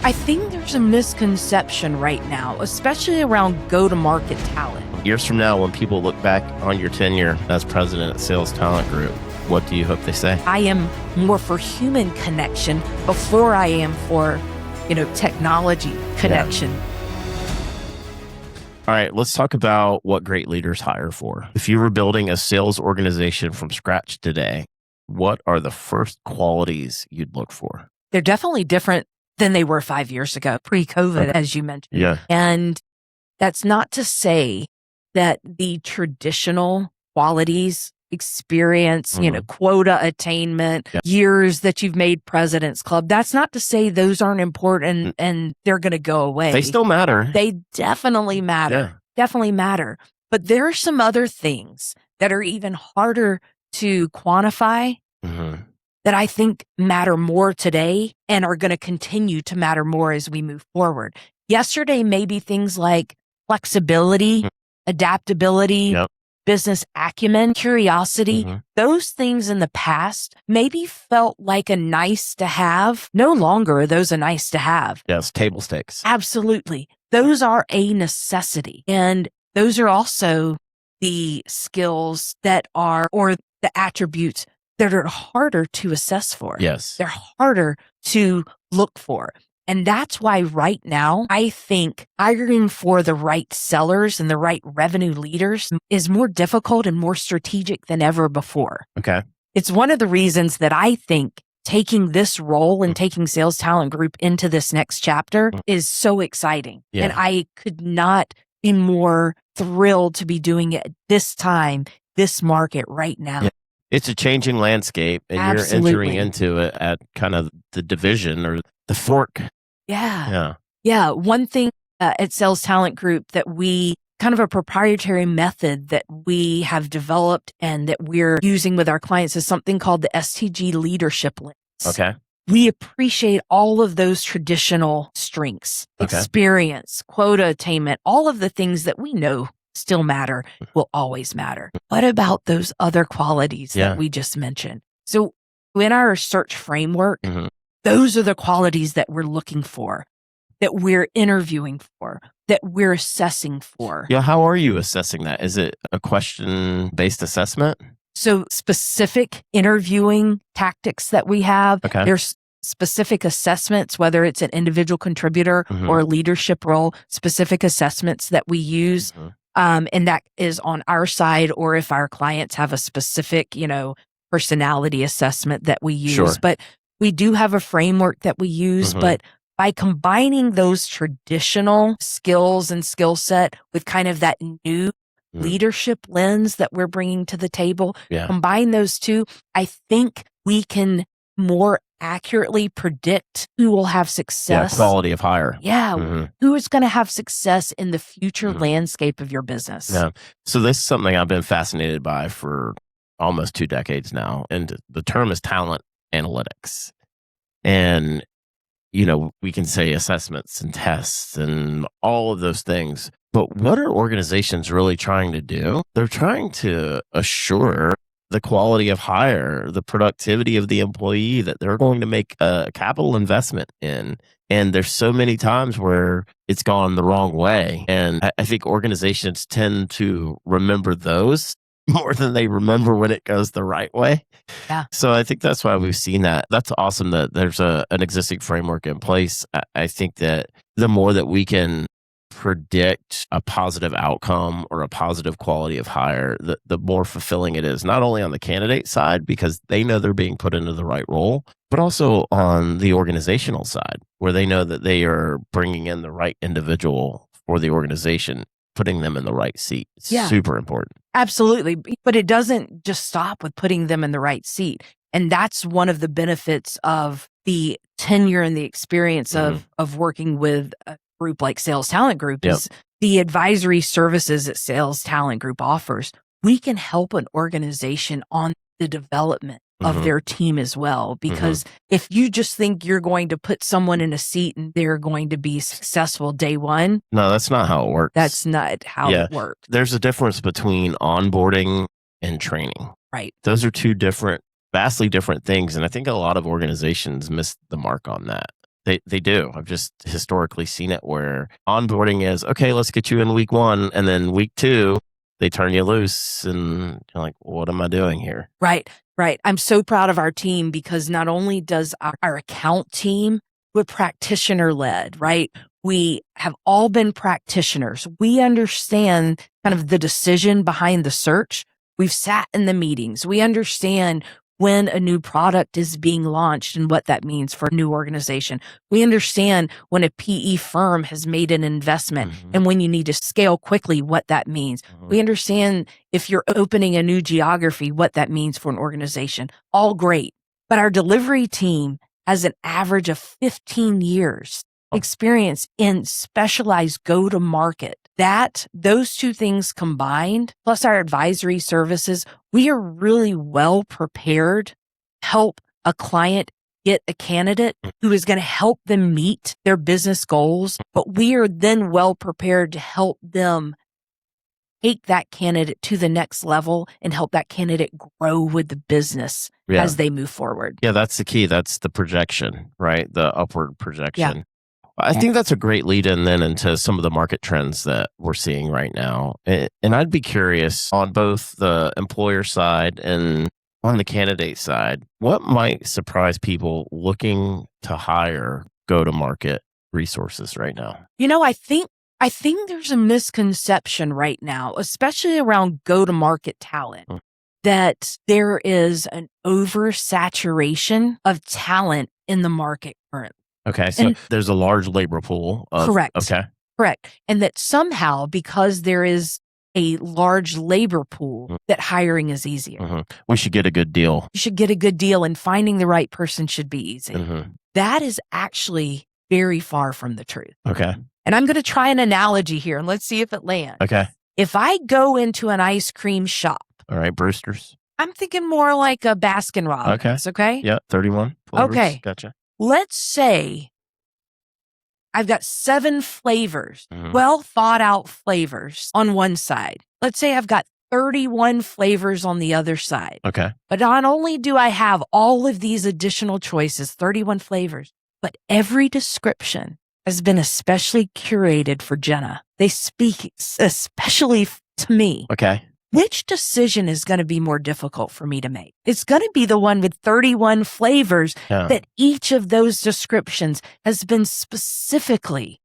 I think there's a misconception right now, especially around go-to-market talent. Years from now, when people look back on your tenure as president at Sales Talent Group, what do you hope they say? I am more for human connection before I am for, technology connection. Yeah. All right, let's talk about what great leaders hire for. If you were building a sales organization from scratch today, what are the first qualities you'd look for? They're definitely different than they were 5 years ago, pre-COVID, as you mentioned. Yeah. And that's not to say that the traditional qualities, experience, quota attainment, years that you've made President's Club, that's not to say those aren't important and they're going to go away. They still matter. They definitely matter. Yeah. Definitely matter. But there are some other things that are even harder to quantify that I think matter more today and are going to continue to matter more as we move forward. Yesterday, maybe things like flexibility, adaptability, business acumen, curiosity, those things in the past maybe felt like a nice to have. No longer are those a nice to have. Yes, table stakes. Absolutely. Those are a necessity. And those are also the skills that are, or the attributes that are harder to assess for. Yes. They're harder to look for. And that's why right now, I think hiring for the right sellers and the right revenue leaders is more difficult and more strategic than ever before. Okay. It's one of the reasons that I think taking this role and taking Sales Talent Group into this next chapter is so exciting. Yeah. And I could not be more thrilled to be doing it this time, this market right now. Yeah. It's a changing landscape, and Absolutely. you're entering into it at kind of the division or the fork. Yeah. One thing at Sales Talent Group that we kind of a proprietary method that we have developed and that we're using with our clients is something called the STG leadership lens. Okay. We appreciate all of those traditional strengths, experience, quota attainment, all of the things that we know still matter, will always matter. What about those other qualities that we just mentioned? So in our search framework, those are the qualities that we're looking for, that we're interviewing for, that we're assessing for. Yeah. How are you assessing that? Is it a question-based assessment? So specific interviewing tactics that we have, there's specific assessments, whether it's an individual contributor or a leadership role, specific assessments that we use. And that is on our side, or if our clients have a specific, personality assessment that we use. Sure. But we do have a framework that we use, but by combining those traditional skills and skill set with kind of that new leadership lens that we're bringing to the table, combine those two, I think we can more accurately predict who will have success. Yeah, quality of hire. Yeah. Who is going to have success in the future landscape of your business? Yeah. So this is something I've been fascinated by for almost 2 decades now. And the term is talent analytics. And, we can say assessments and tests and all of those things. But what are organizations really trying to do? They're trying to assure the quality of hire, the productivity of the employee that they're going to make a capital investment in. And there's so many times where it's gone the wrong way. And I think organizations tend to remember those more than they remember when it goes the right way. Yeah. So I think that's why we've seen that. That's awesome that there's an existing framework in place. I think that the more that we can predict a positive outcome or a positive quality of hire, the more fulfilling it is, not only on the candidate side, because they know they're being put into the right role, but also on the organizational side, where they know that they are bringing in the right individual for the organization, putting them in the right seat. It's super important. Absolutely. But it doesn't just stop with putting them in the right seat. And that's one of the benefits of the tenure and the experience of working with a group like Sales Talent Group is the advisory services that Sales Talent Group offers. We can help an organization on the development of their team as well. Because if you just think you're going to put someone in a seat and they're going to be successful day one. No, that's not how it works. That's not how it works. There's a difference between onboarding and training. Right. Those are two vastly different things. And I think a lot of organizations miss the mark on that. They do. I've just historically seen it where onboarding is, okay, let's get you in week 1. And then week 2, they turn you loose and you're like, what am I doing here? Right. I'm so proud of our team because not only does our account team, we're practitioner led, right? We have all been practitioners. We understand kind of the decision behind the search. We've sat in the meetings. We understand when a new product is being launched and what that means for a new organization. We understand when a PE firm has made an investment and when you need to scale quickly, what that means. We understand if you're opening a new geography, what that means for an organization. All great. But our delivery team has an average of 15 years experience in specialized go-to-market. Those two things combined, plus our advisory services, we are really well prepared to help a client get a candidate who is going to help them meet their business goals. But we are then well prepared to help them take that candidate to the next level and help that candidate grow with the business as they move forward. Yeah, that's the key. That's the projection, right? The upward projection. Yeah. I think that's a great lead in then into some of the market trends that we're seeing right now. And I'd be curious on both the employer side and on the candidate side, what might surprise people looking to hire go-to-market resources right now? I think there's a misconception right now, especially around go-to-market talent, that there is an oversaturation of talent in the market currently. Okay, so there's a large labor pool. Correct. Okay. Correct. And that somehow, because there is a large labor pool, that hiring is easier. We should get a good deal. You should get a good deal, and finding the right person should be easy. That is actually very far from the truth. Okay. And I'm going to try an analogy here, and let's see if it lands. Okay. If I go into an ice cream shop. All right, Brewster's. I'm thinking more like a Baskin Robbins, okay? Yeah, 31 flavors. Okay. Gotcha. Let's say I've got 7 flavors, well thought out flavors on one side. Let's say I've got 31 flavors on the other side. Okay. But not only do I have all of these additional choices, 31 flavors, but every description has been especially curated for Jenna. They speak especially to me. Okay. Which decision is going to be more difficult for me to make? It's going to be the one with 31 flavors that each of those descriptions has been specifically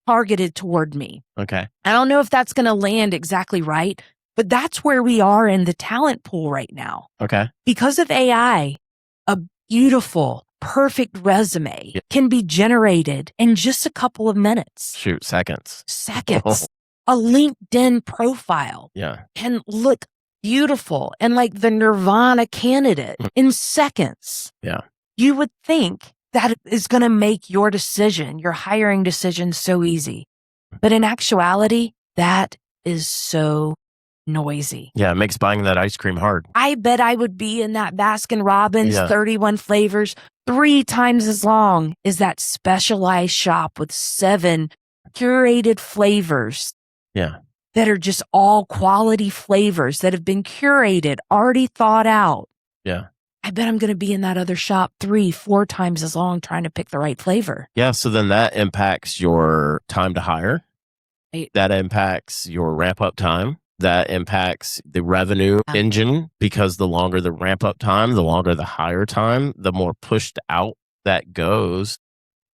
targeted toward me. Okay. I don't know if that's going to land exactly right, but that's where we are in the talent pool right now. Okay. Because of AI, a beautiful, perfect resume can be generated in just a couple of minutes. Shoot, seconds. A LinkedIn profile can look beautiful and like the Nirvana candidate in seconds. Yeah. You would think that is going to make your decision, your hiring decision, so easy. But in actuality, that is so noisy. Yeah, it makes buying that ice cream hard. I bet I would be in that Baskin Robbins 31 flavors 3 times as long as that specialized shop with 7 curated flavors. Yeah. That are just all quality flavors that have been curated, already thought out. Yeah. I bet I'm going to be in that other shop 3-4 times as long trying to pick the right flavor. Yeah. So then that impacts your time to hire. That impacts your ramp up time. That impacts the revenue engine, because the longer the ramp up time, the longer the hire time, the more pushed out that goes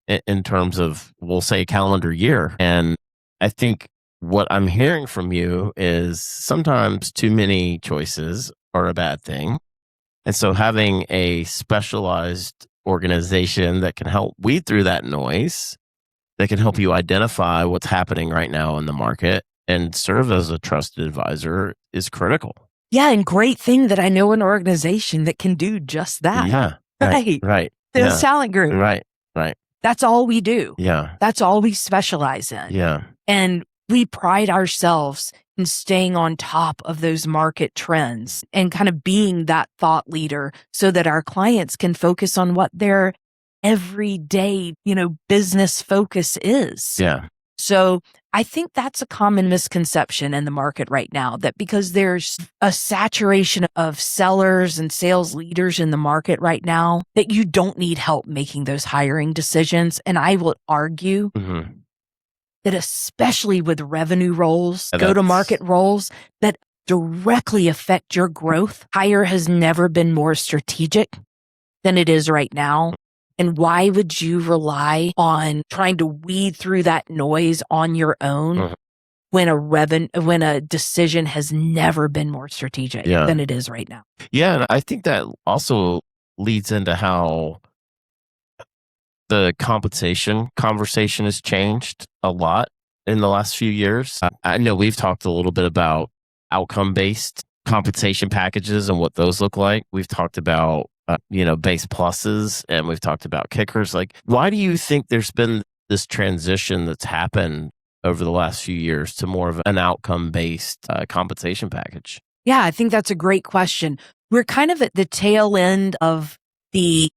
in terms of, we'll say, calendar year. And I think what I'm hearing from you is sometimes too many choices are a bad thing. And so having a specialized organization that can help weed through that noise, that can help you identify what's happening right now in the market and serve as a trusted advisor is critical. Yeah, and great thing that I know an organization that can do just that. Yeah. Right. The talent group. Right. That's all we do. Yeah. That's all we specialize in. Yeah. And we pride ourselves in staying on top of those market trends and kind of being that thought leader so that our clients can focus on what their everyday, business focus is. Yeah. So I think that's a common misconception in the market right now, that because there's a saturation of sellers and sales leaders in the market right now, that you don't need help making those hiring decisions. And I will argue that especially with revenue roles, go-to-market roles that directly affect your growth, hire has never been more strategic than it is right now. And why would you rely on trying to weed through that noise on your own when a decision has never been more strategic than it is right now? Yeah, and I think that also leads into how the compensation conversation has changed a lot in the last few years. I know we've talked a little bit about outcome-based compensation packages and what those look like. We've talked about base pluses, and we've talked about kickers. Like, why do you think there's been this transition that's happened over the last few years to more of an outcome-based compensation package? Yeah, I think that's a great question. We're kind of at the tail end of the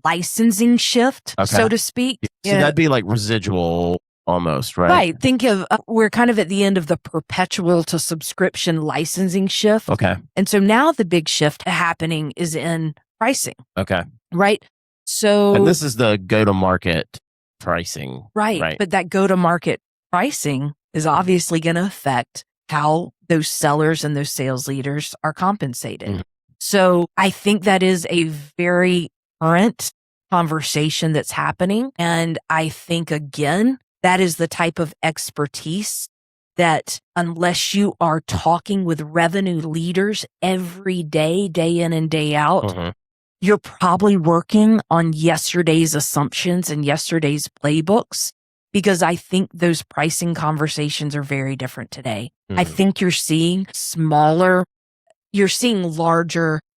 licensing shift, so to speak. So that'd be like residual almost, right? Right. Think of, we're kind of at the end of the perpetual to subscription licensing shift. Okay. And so now the big shift happening is in pricing. Okay. Right. So. And this is the go-to-market pricing. Right. But that go-to-market pricing is obviously going to affect how those sellers and those sales leaders are compensated. So I think that is a very current conversation that's happening. And I think, again, that is the type of expertise that unless you are talking with revenue leaders every day, day in and day out, you're probably working on yesterday's assumptions and yesterday's playbooks, because I think those pricing conversations are very different today. I think you're seeing larger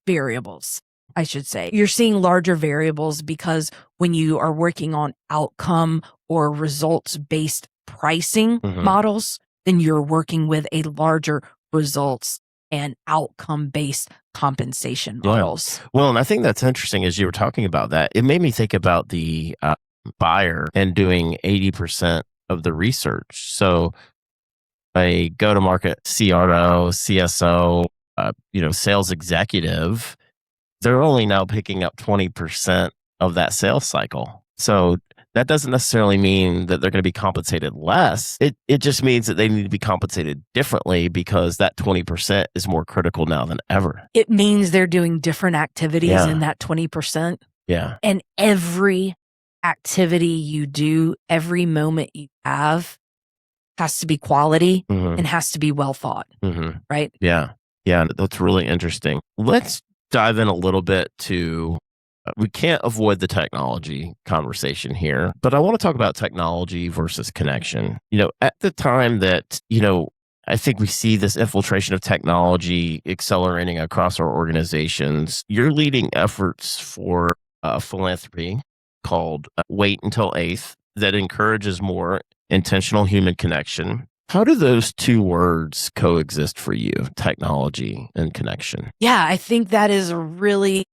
variables. I should say. You're seeing larger variables because when you are working on outcome or results-based pricing models, then you're working with a larger results and outcome-based compensation models. Well, and I think that's interesting as you were talking about that. It made me think about the buyer and doing 80% of the research. So a go-to-market CRO, CSO, sales executive, they're only now picking up 20% of that sales cycle. So that doesn't necessarily mean that they're going to be compensated less. It just means that they need to be compensated differently because that 20% is more critical now than ever. It means they're doing different activities in that 20%. Yeah. And every activity you do, every moment you have has to be quality and has to be well thought. Right? Yeah. Yeah. That's really interesting. Let's dive in a little bit to, we can't avoid the technology conversation here, but I want to talk about technology versus connection. At the time that, I think we see this infiltration of technology accelerating across our organizations, you're leading efforts for philanthropy called Wait Until Eighth that encourages more intentional human connection. How do those two words coexist for you, technology and connection? Yeah, I think that is a really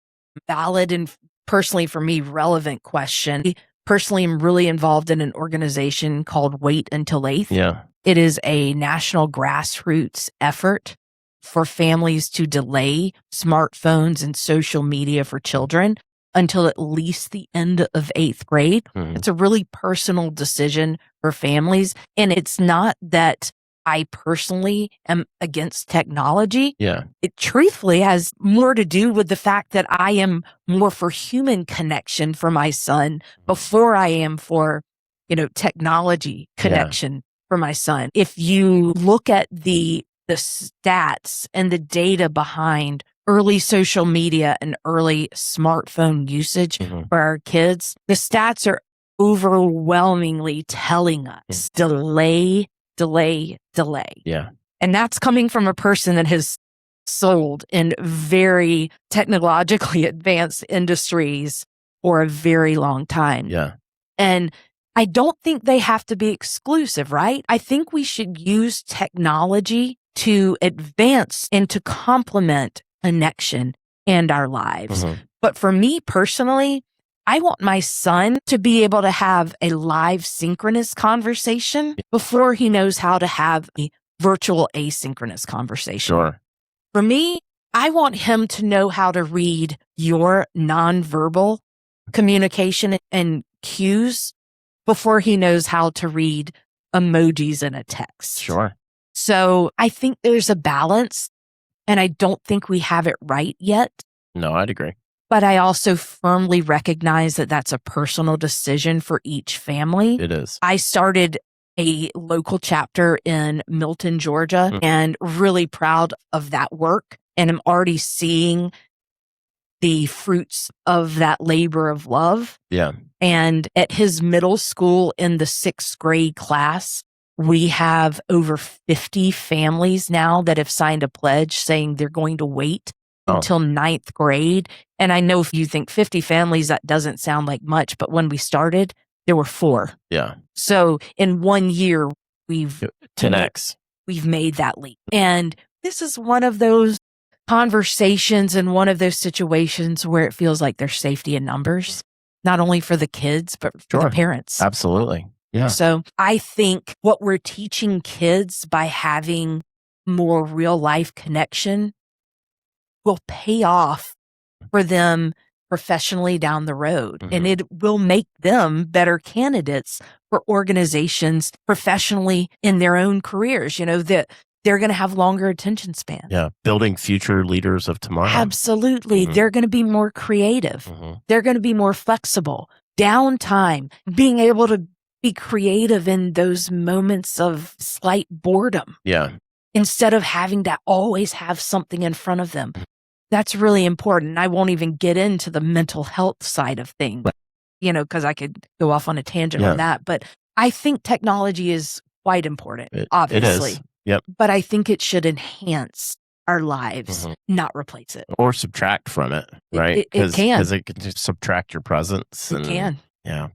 valid and personally for me relevant question. Personally, I'm really involved in an organization called Wait Until Eighth. Yeah. It is a national grassroots effort for families to delay smartphones and social media for children until at least the end of 8th grade. It's a really personal decision for families. And it's not that I personally am against technology. Yeah. It truthfully has more to do with the fact that I am more for human connection for my son before I am for, technology connection for my son. If you look at the stats and the data behind early social media and early smartphone usage for our kids, the stats are overwhelmingly telling us delay. Yeah. And that's coming from a person that has sold in very technologically advanced industries for a very long time. Yeah. And I don't think they have to be exclusive, right? I think we should use technology to advance and to complement connection and our lives. But for me personally, I want my son to be able to have a live synchronous conversation before he knows how to have a virtual asynchronous conversation. Sure. For me, I want him to know how to read your nonverbal communication and cues before he knows how to read emojis in a text. Sure. So I think there's a balance, and I don't think we have it right yet. No, I'd agree. But I also firmly recognize that that's a personal decision for each family. It is. I started a local chapter in Milton, Georgia, and really proud of that work. And I'm already seeing the fruits of that labor of love. Yeah. And at his middle school in the 6th grade class, we have over 50 families now that have signed a pledge saying they're going to wait until 9th grade. And I know if you think 50 families, that doesn't sound like much, but when we started, there were 4. Yeah. So in 1 year, we've 10x. We've made that leap. And this is one of those conversations and one of those situations where it feels like there's safety in numbers, not only for the kids, but for the parents. Absolutely. Yeah. So I think what we're teaching kids by having more real life connection will pay off for them professionally down the road. And it will make them better candidates for organizations professionally in their own careers, that they're going to have longer attention span. Yeah. Building future leaders of tomorrow. Absolutely. They're going to be more creative. They're going to be more flexible. Downtime, being able to be creative in those moments of slight boredom. Yeah. Instead of having to always have something in front of them. That's really important. I won't even get into the mental health side of things, because I could go off on a tangent on that. But I think technology is quite important, obviously. It is. Yep. But I think it should enhance our lives, not replace it. Or subtract from it, right? It can. Because it can just subtract your presence. It can. Yeah.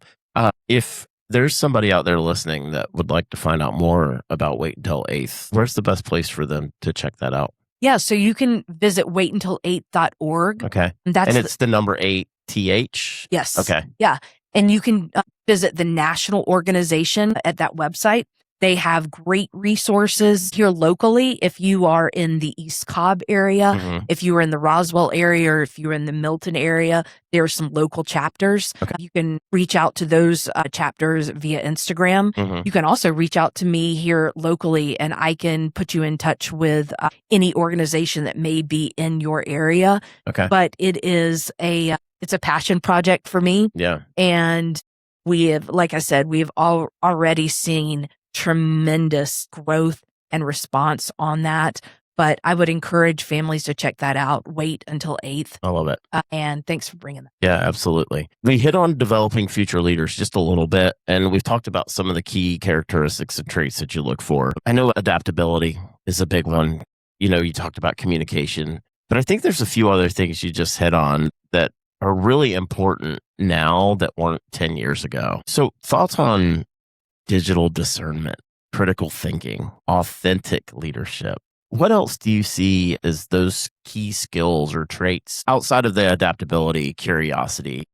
If there's somebody out there listening that would like to find out more about Wait Until 8th, where's the best place for them to check that out? Yeah, so you can visit waituntil8th.org. Okay. And it's the number 8th. Yes. Okay. Yeah. And you can visit the national organization at that website. They have great resources here locally. If you are in the East Cobb area, if you are in the Roswell area, or if you're in the Milton area, there are some local chapters. Okay. You can reach out to those chapters via Instagram. You can also reach out to me here locally, and I can put you in touch with any organization that may be in your area. Okay. But it's a passion project for me. Yeah. And we have, like I said, we have already seen tremendous growth and response on that. But I would encourage families to check that out. Wait until 8th. I love it. And thanks for bringing that. Yeah, absolutely. We hit on developing future leaders just a little bit, and we've talked about some of the key characteristics and traits that you look for. I know adaptability is a big one. You talked about communication, but I think there's a few other things you just hit on that are really important now that weren't 10 years ago. So thoughts on digital discernment, critical thinking, authentic leadership. What else do you see as those key skills or traits outside of the adaptability, curiosity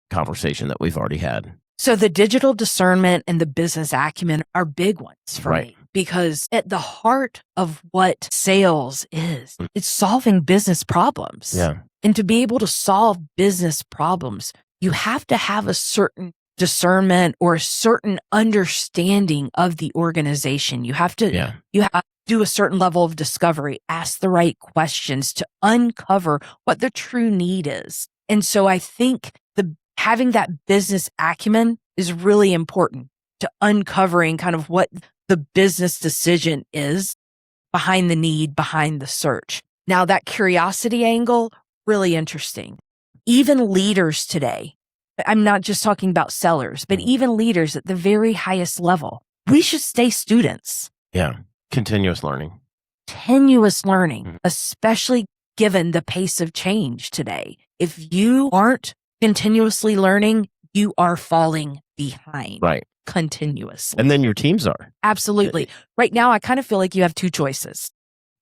conversation that we've already had? So the digital discernment and the business acumen are big ones for me, because at the heart of what sales is, it's solving business problems. Yeah. And to be able to solve business problems, you have to have a certain discernment or a certain understanding of the organization. You have to do a certain level of discovery, ask the right questions to uncover what the true need is. And so I think having that business acumen is really important to uncovering kind of what the business decision is behind the need, behind the search. Now that curiosity angle, really interesting. Even leaders today, I'm not just talking about sellers, but even leaders at the very highest level, we should stay students. Yeah. Continuous learning. Continuous learning, especially given the pace of change today. If you aren't continuously learning, you are falling behind. Right. Continuously. And then your teams are. Absolutely. Right now, I kind of feel like you have two choices.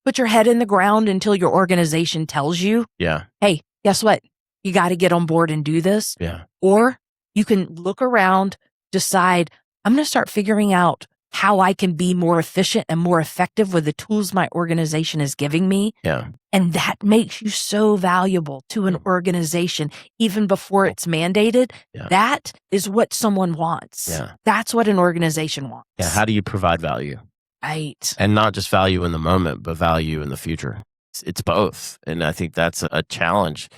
Put your head in the ground until your organization tells you, yeah, hey, guess what? You got to get on board and do this. Yeah. Or You can look around, decide, I'm going to start figuring out how I can be more efficient and more effective with the tools my organization is giving me. Yeah. And that makes you so valuable to an organization, even before it's mandated. Yeah. That is what someone wants. Yeah. That's what an organization wants. Yeah. How do you provide value? Right. And not just value in the moment, but value in the future. It's both. And I think that's a challenge.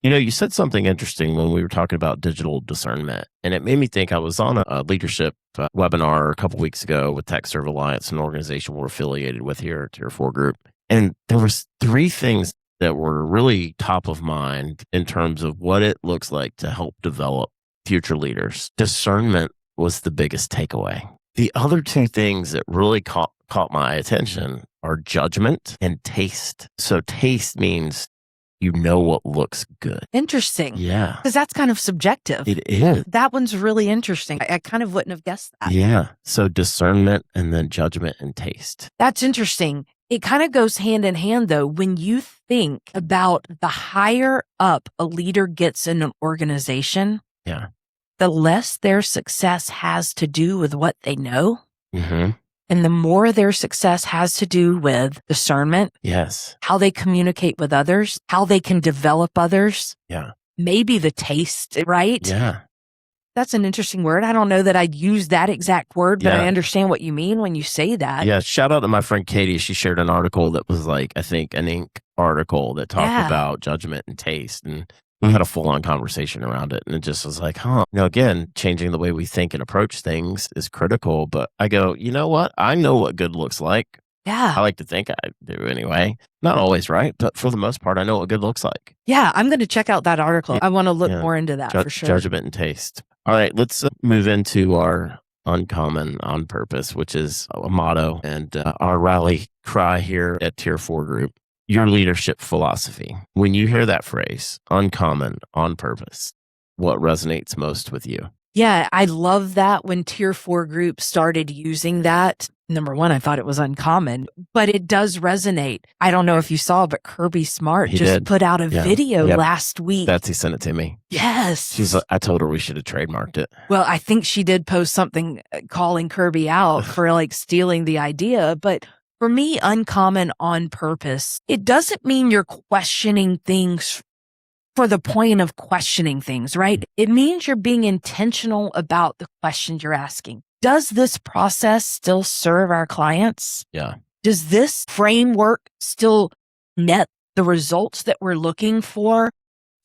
You said something interesting when we were talking about digital discernment, and it made me think. I was on a leadership webinar a couple weeks ago with Tech Serve Alliance, an organization we're affiliated with here at Tier 4 Group. And there was 3 things that were really top of mind in terms of what it looks like to help develop future leaders. Discernment was the biggest takeaway. The other 2 things that really caught my attention are judgment and taste. So taste means what looks good. Interesting. Yeah. Because that's kind of subjective. It is. That one's really interesting. I kind of wouldn't have guessed that. Yeah. So discernment and then judgment and taste. That's interesting. It kind of goes hand in hand, though. When you think about the higher up a leader gets in an organization, yeah, the less their success has to do with what they know. Mm-hmm. And the more their success has to do with discernment. Yes. How they communicate with others, how they can develop others. Yeah. Maybe the taste, right? Yeah. That's an interesting word. I don't know that I'd use that exact word, but I understand what you mean when you say that. Yeah. Shout out to my friend Katie. She shared an article that was like, I think, an Inc. article that talked about judgment and taste. And we had a full-on conversation around it. And it just was like, again, changing the way we think and approach things is critical. But I go, you know what? I know what good looks like. Yeah. I like to think I do anyway. Not always right, but for the most part, I know what good looks like. Yeah. I'm going to check out that article. I want to look more into that for sure. Judgment and taste. All right. Let's move into our uncommon on purpose, which is a motto and our rally cry here at Tier 4 Group. Your leadership philosophy. When you hear that phrase, uncommon, on purpose, what resonates most with you? Yeah, I love that when Tier 4 Group started using that. Number one, I thought it was uncommon, but it does resonate. I don't know if you saw, but Kirby Smart put out a video last week. Betsy sent it to me. Yes. She's like, I told her we should have trademarked it. Well, I think she did post something calling Kirby out for stealing the idea, but for me, uncommon on purpose, it doesn't mean you're questioning things for the point of questioning things, right? It means you're being intentional about the questions you're asking. Does this process still serve our clients? Yeah. Does this framework still net the results that we're looking for?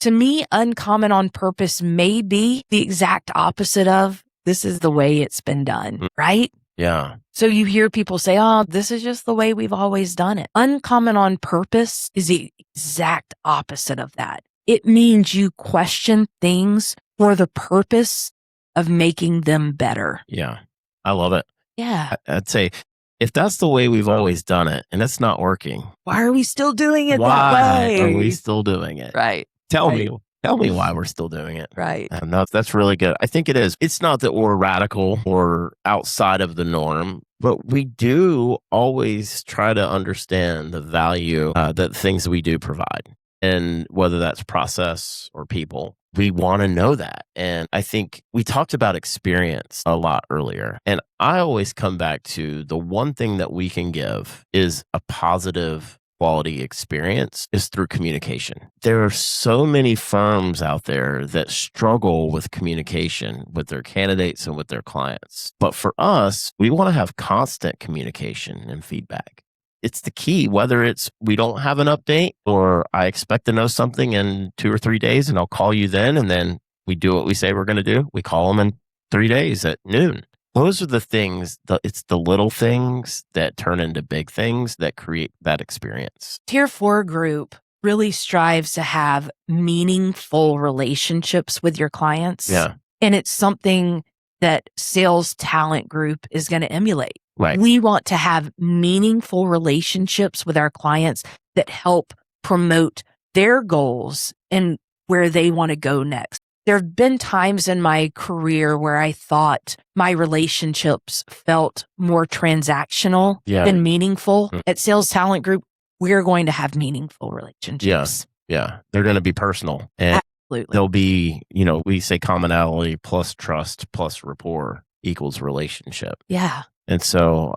To me, uncommon on purpose may be the exact opposite of this is the way it's been done, right? Yeah. So you hear people say, this is just the way we've always done it. Uncommon on purpose is the exact opposite of that. It means you question things for the purpose of making them better. Yeah. I love it. Yeah. I'd say if that's the way we've always done it and it's not working, why are we still doing it that way? Why are we still doing it? Right. Tell me why we're still doing it. Right. No, that's really good. I think it is. It's not that we're radical or outside of the norm, but we do always try to understand the value that things we do provide. And whether that's process or people, we want to know that. And I think we talked about experience a lot earlier. And I always come back to the one thing that we can give is a positive quality experience is through communication. There are so many firms out there that struggle with communication with their candidates and with their clients. But for us, we want to have constant communication and feedback. It's the key, whether it's we don't have an update or I expect to know something in 2 or 3 days and I'll call you then. And then we do what we say we're going to do. We call them in 3 days at noon. Those are the things, it's the little things that turn into big things that create that experience. Tier 4 Group really strives to have meaningful relationships with your clients. Yeah. And it's something that Sales Talent Group is going to emulate. Right. We want to have meaningful relationships with our clients that help promote their goals and where they want to go next. There have been times in my career where I thought my relationships felt more transactional than meaningful. At Sales Talent Group, we're going to have meaningful relationships. Yeah. They're going to be personal. And there'll be, we say commonality plus trust plus rapport equals relationship. Yeah. And so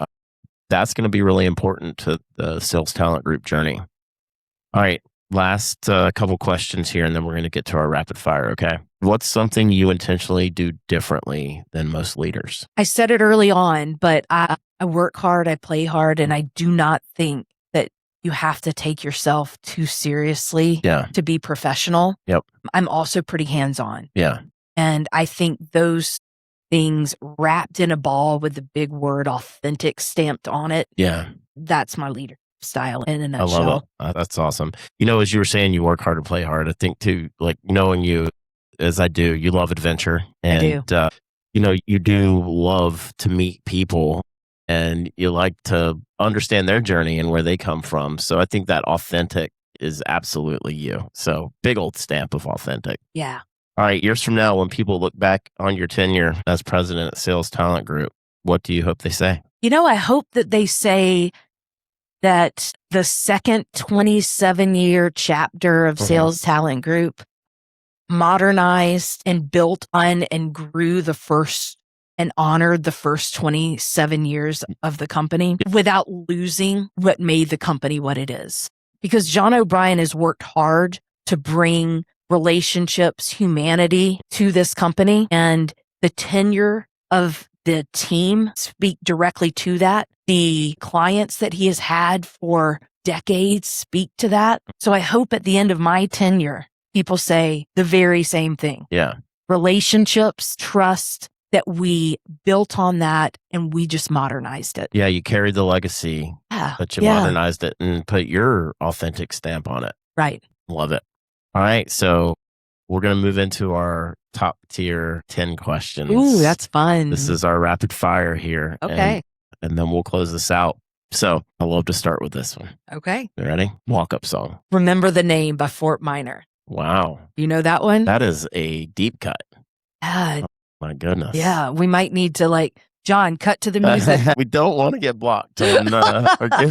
that's going to be really important to the sales talent group journey. All right. Last couple questions here, and then we're going to get to our rapid fire. Okay. What's something you intentionally do differently than most leaders? I said it early on, but I work hard, I play hard, and I do not think that you have to take yourself too seriously to be professional. Yep. I'm also pretty hands-on. Yeah. And I think those things wrapped in a ball with the big word authentic stamped on it. Yeah. That's my leader style in a nutshell. I love it. That's awesome. As you were saying, you work hard to play hard. I think too, like knowing you as I do, you love adventure, and you do love to meet people, and you like to understand their journey and where they come from. So I think that authentic is absolutely you. So big old stamp of authentic. Yeah. All right. Years from now, when people look back on your tenure as president at Sales Talent Group, what do you hope they say? I hope that they say that the second 27-year chapter of Sales Talent Group modernized and built on and grew the first and honored the first 27 years of the company without losing what made the company what it is. Because John O'Brien has worked hard to bring relationships, humanity to this company, and the tenure of the team speak directly to that. The clients that he has had for decades speak to that. So I hope at the end of my tenure, people say the very same thing. Yeah. Relationships, trust, that we built on that and we just modernized it. Yeah, you carried the legacy, but you modernized it and put your authentic stamp on it. Right. Love it. All right, so we're going to move into our top tier 10 questions. Ooh, that's fun. This is our rapid fire here. Okay. And then we'll close this out. So I love to start with this one. Okay. You ready? Walk-up song. Remember the Name by Fort Minor. Wow. You know that one? That is a deep cut. Yeah. Oh, my goodness. Yeah. We might need to John, cut to the music. We don't want to get blocked or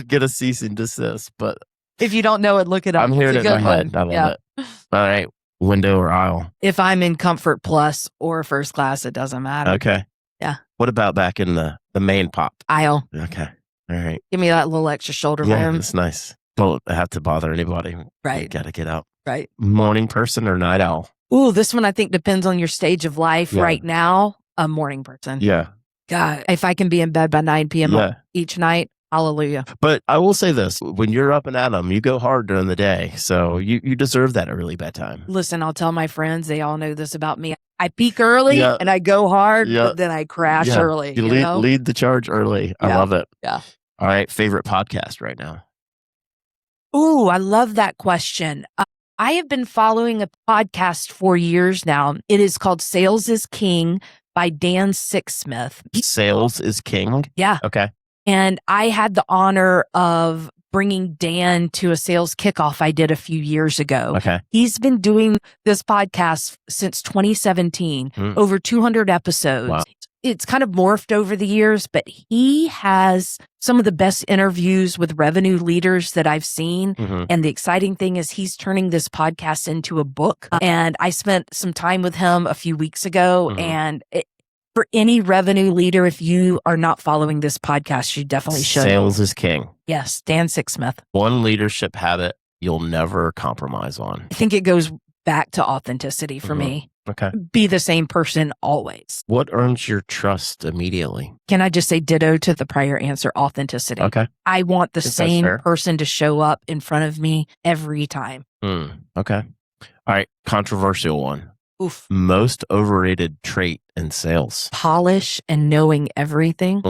get a cease and desist, but if you don't know it, look it up. I'm hearing it in my head. I love it. All right. Window or aisle? If I'm in Comfort Plus or first class, it doesn't matter. Okay. Yeah. What about back in the main pop? Aisle. Okay. All right. Give me that little extra shoulder room. Yeah, that's nice. Don't have to bother anybody. Right. Got to get out. Right. Morning person or night owl? Ooh, this one I think depends on your stage of life. Yeah. Right now, a morning person. Yeah. God, if I can be in bed by 9 p.m. each night, hallelujah. But I will say this, when you're up and at 'em, you go hard during the day. So you deserve that early bedtime. Listen, I'll tell my friends, they all know this about me. I peak early and I go hard, but then I crash early. You lead the charge early. I love it. Yeah. All right. Favorite podcast right now? Ooh, I love that question. I have been following a podcast for years now. It is called Sales is King by Dan Sixsmith. Sales is King? Yeah. Okay. And I had the honor of bringing Dan to a sales kickoff I did a few years ago. Okay. He's been doing this podcast since 2017, over 200 episodes. Wow. It's kind of morphed over the years, but he has some of the best interviews with revenue leaders that I've seen. And the exciting thing is he's turning this podcast into a book. And I spent some time with him a few weeks ago. And for any revenue leader, if you are not following this podcast, you definitely should. Sales is King. Yes, Dan Sixsmith. One leadership habit you'll never compromise on. I think it goes back to authenticity for me. Okay. Be the same person always. What earns your trust immediately? Can I just say ditto to the prior answer, authenticity? Okay. I want the same person to show up in front of me every time. Okay. All right. Controversial one. Oof. Most overrated trait in sales. Polish and knowing everything.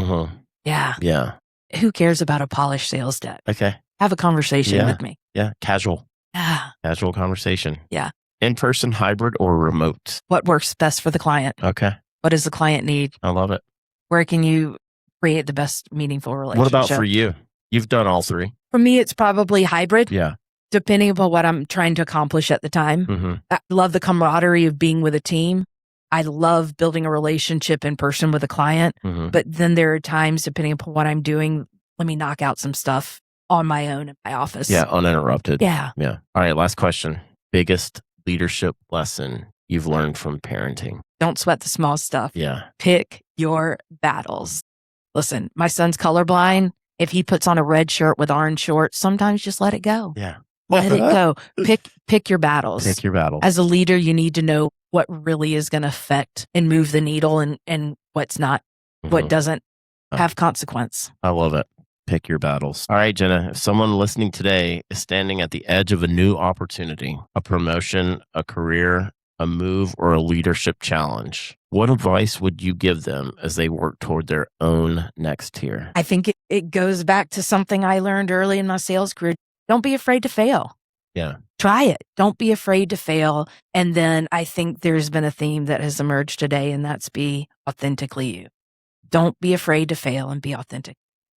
Yeah. Yeah. Who cares about a polished sales deck? Okay. Have a conversation with me. Yeah. Casual. Yeah. Casual conversation. Yeah. In-person, hybrid, or remote? What works best for the client? Okay. What does the client need? I love it. Where can you create the best meaningful relationship? What about for you? You've done all three. For me, it's probably hybrid. Yeah. Depending upon what I'm trying to accomplish at the time. I love the camaraderie of being with a team. I love building a relationship in person with a client. But then there are times, depending upon what I'm doing, let me knock out some stuff on my own in my office. Yeah, uninterrupted. Yeah. Yeah. All right, last question. Biggest leadership lesson you've learned from parenting? Don't sweat the small stuff. Yeah. Pick your battles. Listen, my son's colorblind. If he puts on a red shirt with orange shorts, sometimes just let it go. Yeah. Let it go. Pick your battles. Pick your battles. As a leader, you need to know what really is going to affect and move the needle and what's not, what doesn't have consequence. I love it. Pick your battles. All right, Jenna, if someone listening today is standing at the edge of a new opportunity, a promotion, a career, a move, or a leadership challenge, what advice would you give them as they work toward their own next tier? I think it goes back to something I learned early in my sales career. Don't be afraid to fail. Yeah. Try it. Don't be afraid to fail. And then I think there's been a theme that has emerged today, and that's be authentically you. Don't be afraid to fail and be authentic.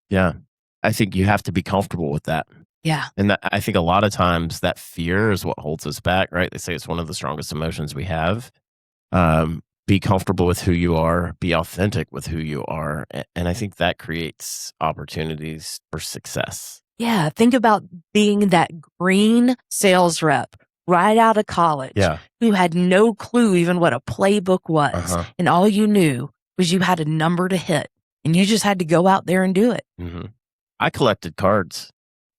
Yeah. I think you have to be comfortable with that. Yeah. And I think a lot of times that fear is what holds us back, right? They say it's one of the strongest emotions we have. Be comfortable with who you are, be authentic with who you are. And I think that creates opportunities for success. Yeah. Think about being that green sales rep right out of college who had no clue even what a playbook was. And all you knew was you had a number to hit and you just had to go out there and do it. I collected cards.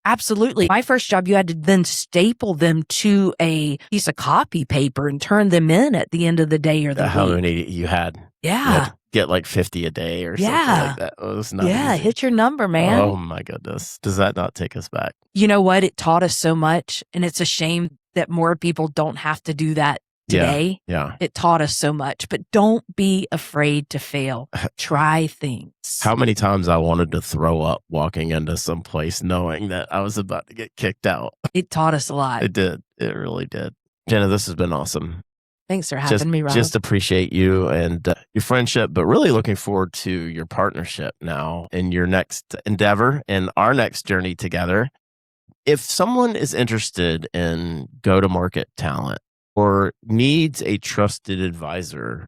Absolutely. My first job, you had to then staple them to a piece of copy paper and turn them in at the end of the day or the week. How many you had? Yeah. You had to get like 50 a day or something like that. It was not easy. Hit your number, man. Oh my goodness. Does that not take us back? You know what? It taught us so much, and it's a shame that more people don't have to do that today. Yeah. It taught us so much, but don't be afraid to fail. Try things. How many times I wanted to throw up walking into some place knowing that I was about to get kicked out. It taught us a lot. It did. It really did. Jenna, this has been awesome. Thanks for having me, Rob. Just appreciate you and your friendship, but really looking forward to your partnership now in your next endeavor and our next journey together. If someone is interested in go-to-market talent or needs a trusted advisor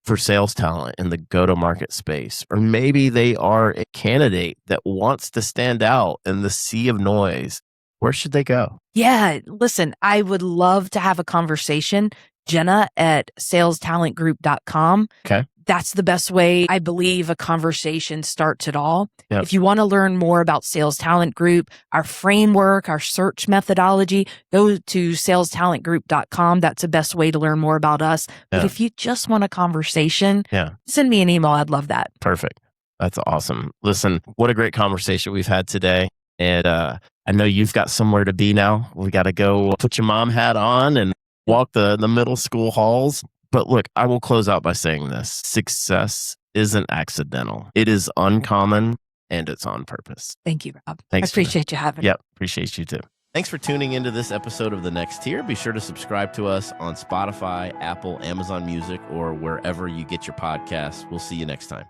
for sales talent in the go-to-market space, or maybe they are a candidate that wants to stand out in the sea of noise, where should they go? Yeah, listen, I would love to have a conversation. Jenna at salestalentgroup.com. Okay. That's the best way, I believe, a conversation starts it all. Yep. If you want to learn more about Sales Talent Group, our framework, our search methodology, go to salestalentgroup.com. That's the best way to learn more about us. But if you just want a conversation, send me an email. I'd love that. Perfect. That's awesome. Listen, what a great conversation we've had today. And I know you've got somewhere to be now. We got to go put your mom hat on and walk the middle school halls. But look, I will close out by saying this. Success isn't accidental. It is uncommon and it's on purpose. Thank you, Rob. Thanks. I appreciate you having me. Yep. Appreciate you too. Thanks for tuning into this episode of The Next Tier. Be sure to subscribe to us on Spotify, Apple, Amazon Music, or wherever you get your podcasts. We'll see you next time.